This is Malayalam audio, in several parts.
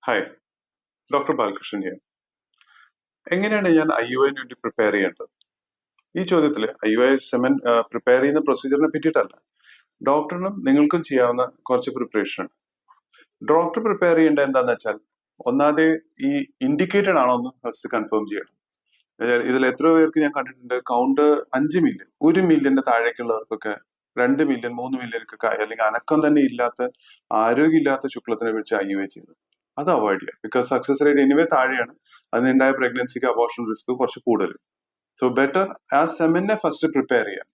Hi, doctor Balakrishnan here. എങ്ങനെയാണ് ഞാൻ IUIന് വേണ്ടി പ്രിപ്പയർ ചെയ്യേണ്ടത്? ഈ ചോദ്യത്തിൽ IUI സെമൻ പ്രിപ്പയർ ചെയ്യുന്ന പ്രൊസീജിയറിനെ പറ്റിയിട്ടല്ല, ഡോക്ടറിനും നിങ്ങൾക്കും ചെയ്യാവുന്ന കുറച്ച് പ്രിപ്പറേഷൻ ഉണ്ട്. ഡോക്ടർ പ്രിപ്പയർ ചെയ്യേണ്ടത് എന്താന്ന് വെച്ചാൽ, ഒന്നാതെ ഈ ഇൻഡിക്കേറ്റഡ് ആണോ എന്ന് ഫസ്റ്റ് കൺഫേം ചെയ്യണം. ഇതിൽ എത്രയോ പേർക്ക് ഞാൻ കണ്ടിട്ടുണ്ട് കൗണ്ട് 5 മില്യൺ, 1 മില്യന്റെ താഴേക്കുള്ളവർക്കൊക്കെ 2 മില്യൺ 3 മില്യനൊക്കെ അല്ലെങ്കിൽ അനക്കം തന്നെ ഇല്ലാത്ത ആരോഗ്യമില്ലാത്ത ശുക്ലത്തിനെ വെച്ച് IUI ചെയ്തത്. അത് അവോയ്ഡ് ചെയ്യുക. ബിക്കോസ് സക്സസ് റേറ്റ് എനിവേ താഴെയാണ്, അതിനുണ്ടായ പ്രഗ്നൻസിക്ക് അബോർഷൻ റിസ്ക് കുറച്ച് കൂടുതൽ. സോ ബെറ്റർ ആ സെമനെ ഫസ്റ്റ് പ്രിപ്പയർ ചെയ്യാം.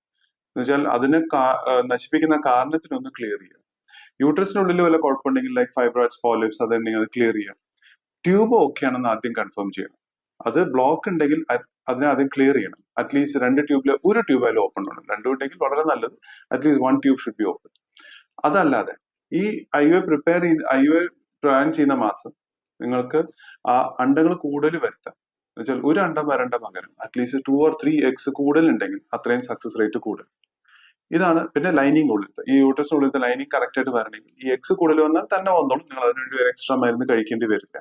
എന്ന് വെച്ചാൽ അതിനെ നശിപ്പിക്കുന്ന കാരണത്തിനൊന്ന് ക്ലിയർ ചെയ്യാം. യൂട്രസിനുള്ളിൽ വല്ല കുഴപ്പമുണ്ടെങ്കിൽ ലൈക്ക് ഫൈബ്രോയിഡ്സ്, പോളിപ്സ്, അതുണ്ടെങ്കിൽ അത് ക്ലിയർ ചെയ്യാം. ട്യൂബ് ഓക്കെ ആണെന്ന് ആദ്യം കൺഫേം ചെയ്യണം. അത് ബ്ലോക്ക് ഉണ്ടെങ്കിൽ അതിനെ ആദ്യം ക്ലിയർ ചെയ്യണം. അറ്റ്ലീസ്റ്റ് 2 ട്യൂബിൽ ഒരു ട്യൂബ് ആയാലും ഓപ്പൺ ആണ്. 2 ഉണ്ടെങ്കിൽ വളരെ നല്ലത്. At least 1 tube should be open. അതല്ലാതെ ഈ IUI പ്ലാൻ ചെയ്യുന്ന മാസം നിങ്ങൾക്ക് ആ അണ്ടങ്ങൾ കൂടുതൽ വരുത്താം. എന്നുവെച്ചാൽ ഒരു അണ്ടം വരേണ്ട പകരം അറ്റ്ലീസ്റ്റ് 2 or 3 eggs കൂടുതലുണ്ടെങ്കിൽ അത്രയും സക്സസ് റേറ്റ് കൂടുതൽ. ഇതാണ്. പിന്നെ ലൈനിങ് ഉള്ളിലത്തെ ഈ യൂട്രസിനുള്ളിലത്തെ ലൈനിങ് കറക്റ്റ് ആയിട്ട് വരണമെങ്കിൽ ഈ എക്സ് കൂടുതൽ വന്നാൽ തന്നെ വന്നോളും. നിങ്ങൾ അതിനുവേണ്ടി ഒരു എക്സ്ട്രാ മരുന്ന് കഴിക്കേണ്ടി വരില്ല.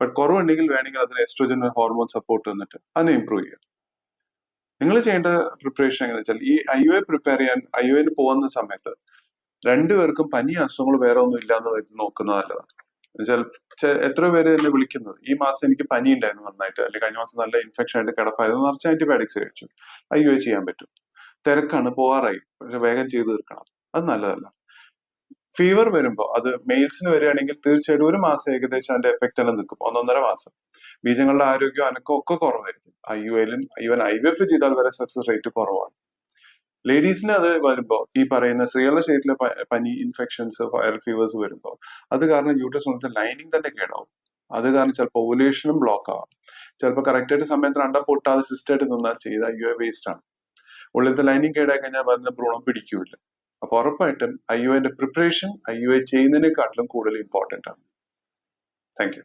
ബട്ട് കുറവുണ്ടെങ്കിൽ വേണമെങ്കിൽ അതിന് എസ്ട്രോജൻ ഹോർമോൺ സപ്പോർട്ട് തന്നിട്ട് അതിനെ ഇമ്പ്രൂവ് ചെയ്യാം. നിങ്ങൾ ചെയ്യേണ്ട പ്രിപ്പറേഷൻ എങ്ങനെയാണെന്ന് വെച്ചാൽ, ഈ IUI പ്രിപ്പയർ ചെയ്യാൻ IUIന് പോകുന്ന സമയത്ത് രണ്ടുപേർക്കും പനി അസുഖങ്ങൾ വേറെ ഒന്നും ഇല്ലാന്ന് വെച്ച് നോക്കുന്നത് നല്ലതാണ്. എന്നുവെച്ചാൽ എത്ര പേര് എന്നെ വിളിക്കുന്നത്, ഈ മാസം എനിക്ക് പനി ഉണ്ടായിരുന്നു നന്നായിട്ട്, അല്ലെങ്കിൽ കഴിഞ്ഞ മാസം നല്ല ഇൻഫെക്ഷൻ ആയിട്ട് കിടപ്പായിരുന്നു, നിറച്ച് ആന്റിബയോട്ടിക്സ് കഴിച്ചു, IUI ചെയ്യാൻ പറ്റും. തിരക്കാണ്, പോവാറായി, പക്ഷെ വേഗം ചെയ്ത് തീർക്കണം, അത് നല്ലതല്ല. ഫീവർ വരുമ്പോൾ അത് മെയിൽസിന് വരികയാണെങ്കിൽ തീർച്ചയായിട്ടും ഒരു മാസം ഏകദേശം അതിന്റെ എഫക്റ്റ് എല്ലാം നിൽക്കും, 1.5 മാസം. ബീജങ്ങളുടെ ആരോഗ്യം അനക്കം ഒക്കെ കുറവായിരിക്കും. IUIലും ഈവൻ IVF ചെയ്താൽ വരെ സക്സസ് റേറ്റ് കുറവാണ്. ലേഡീസിന് അത് വരുമ്പോൾ ഈ പറയുന്ന സ്ത്രീകളുടെ ശരീരത്തിലെ പനി, ഇൻഫെക്ഷൻസ്, വൈറൽ ഫീവേഴ്സ് വരുമ്പോൾ അത് കാരണം യൂട്രസ് ലൈനിങ് തന്നെ കേടാവും. അത് കാരണം ചിലപ്പോൾ ഓവുലേഷനും ബ്ലോക്ക് ആവാം. ചിലപ്പോൾ കറക്റ്റ് ആയിട്ട് സമയത്തിന് അണ്ടം പൊട്ടാതെ സിസ്റ്റായിട്ട് നിന്നാൽ ചെയ്ത IUI വേസ്റ്റ് ആണ്. ഉള്ളിലത്തെ ലൈനിങ് കേടായി കഴിഞ്ഞാൽ വരുന്ന ഭ്രൂണം പിടിക്കൂല. അപ്പൊ ഉറപ്പായിട്ടും IUIന്റെ പ്രിപ്പറേഷൻ IUI ചെയ്യുന്നതിനെക്കാട്ടിലും കൂടുതൽ ഇമ്പോർട്ടന്റ് ആണ്. Thank you.